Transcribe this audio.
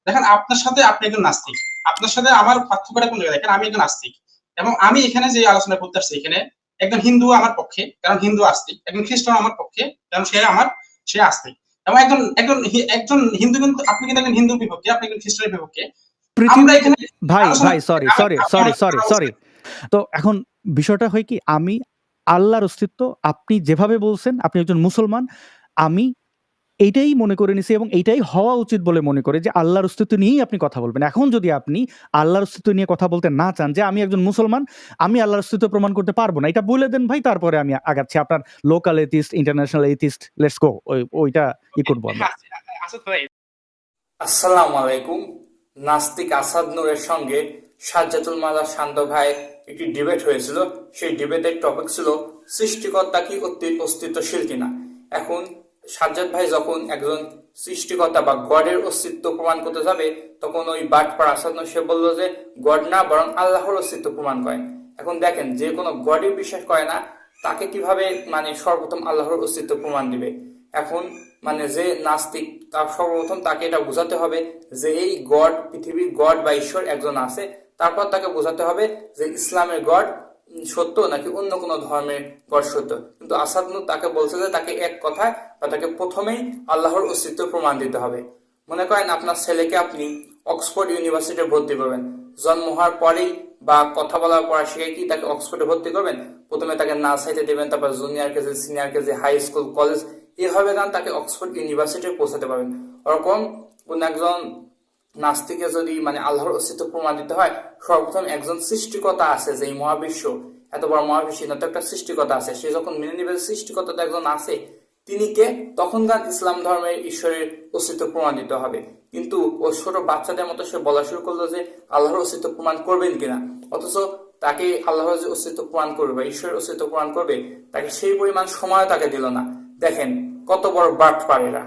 দেখেন আপনার সাথে আপনি একজন নাস্তিক, আপনার সাথে আমার পার্থক্যটা কোন জায়গায় দেখেন, আমি একজন নাস্তিক এবং আমি এখানে যে আলোচনা করতে আসছি এখানে একজন হিন্দু আমার পক্ষে কারণ হিন্দু আস্তিক, একজন খ্রিস্টান আমার পক্ষে কারণ সে আস্তিক, এবং একজন হিন্দু কিন্তু আপনি কিন্তু একজন হিন্দুর বিপক্ষে, আপনি একজন খ্রিস্টানের বিপক্ষে। আমরা পৃথিবীর এখানে ভাই আলোচনা ভাই সরি আমি সরি আপনি সরি আমাকে সরি কথা সরি বলছেন। তো এখন বিষয়টা হয় কি, আমি আল্লাহর অস্তিত্ব, আপনি যেভাবে বলছেন আপনি একজন মুসলমান, আমি এইটাই মনে করে নিছি এবং এইটাই হওয়া উচিত বলে মনে করি যে আল্লাহর অস্তিত্ব নিয়েই আপনি কথা বলবেন। এখন যদি আপনি আল্লাহর অস্তিত্ব নিয়ে কথা বলতে না চান, যে আমি একজন মুসলমান, আমি আল্লাহর অস্তিত্ব প্রমাণ করতে পারবো না, এটা বলে দেন ভাই, তারপরে আমি আগাচ্ছি। আপনার local atheist, international atheist, let's go, ওইটা ই করবো আমরা। আসাদ ভাই, আসসালামু আলাইকুম। নাস্তিক আসাদ নূরের সঙ্গে সাজ্জাতুল মালা শান্ত ভাই একটি ডিবেট হয়েছিল। সেই ডিবেটের টপিক ছিল সৃষ্টিকর্তা কি অস্তিত্বশীল কিনা। এখন সাজ্জাদ ভাই যখন একজন সৃষ্টিকর্তা বা গডের অস্তিত্ব প্রমাণ করতে যাবে, তখন ওই বাটপার আসাদ নূর সে বললো যে গড না, বরং আল্লাহর অস্তিত্ব প্রমাণ করেন। এখন দেখেন, যে কোনো গডে বিশ্বাস করে না তাকে কিভাবে সর্বপ্রথম আল্লাহর অস্তিত্ব প্রমাণ দিবে। এখন যে নাস্তিক, তার সর্বপ্রথম তাকে এটা বোঝাতে হবে যে এই গড, পৃথিবীর গড বা ঈশ্বর একজন আছে। তারপর তাকে বোঝাতে হবে যে ইসলামের গড সত্য নাকি অন্য কোনো ধর্মের গড সত্য। কিন্তু আসাদ নূর তাকে বলছে যে তাকে এক কথায় বা তাকে প্রথমেই আল্লাহর অস্তিত্ব প্রমাণ দিতে হবে। মনে করেন আপনার ছেলেকে আপনি অক্সফোর্ড ইউনিভার্সিটিতে ভর্তি করবেন, জন্ম হওয়ার পরেই বা কথা বলার পর শিখে কি তাকে অক্সফোর্ডে ভর্তি করবেন? প্রথমে তাকে নার্সারিতে দেবেন, তারপর junior KG, senior KG, high school, college, এভাবে তাকে অক্সফোর্ড ইউনিভার্সিটি পৌঁছাতে পারবেন। ওরকম কোন একজন নাস্তিকে যদি আল্লাহর অস্তিত্ব প্রমাণ দিতে হয়, সর্বপ্রথম একজন সৃষ্টিকর্তা আছে, যে মহাবিশ্ব, এত বড় মহাবিশ্ব তো একটা সৃষ্টিকর্তা আছে, সে যখন মেনে নিবে সৃষ্টিকর্তা তো একজন আছে, তিনি কে, তখন ইসলাম ধর্মের ঈশ্বরের অস্তিত্ব প্রমাণ দিতে হবে। কিন্তু ও ছোট বাচ্চাদের মতো সে বলা শুরু করলো যে আল্লাহর অস্তিত্ব প্রমাণ করবেন কিনা, অথচ তাকে আল্লাহর যে অস্তিত্ব প্রমাণ করবে বা ঈশ্বরের অস্তিত্ব প্রমাণ করবে, তাকে সেই পরিমাণ সময় তাকে দিল না। দেখেন কত বড় বাটপার এরা।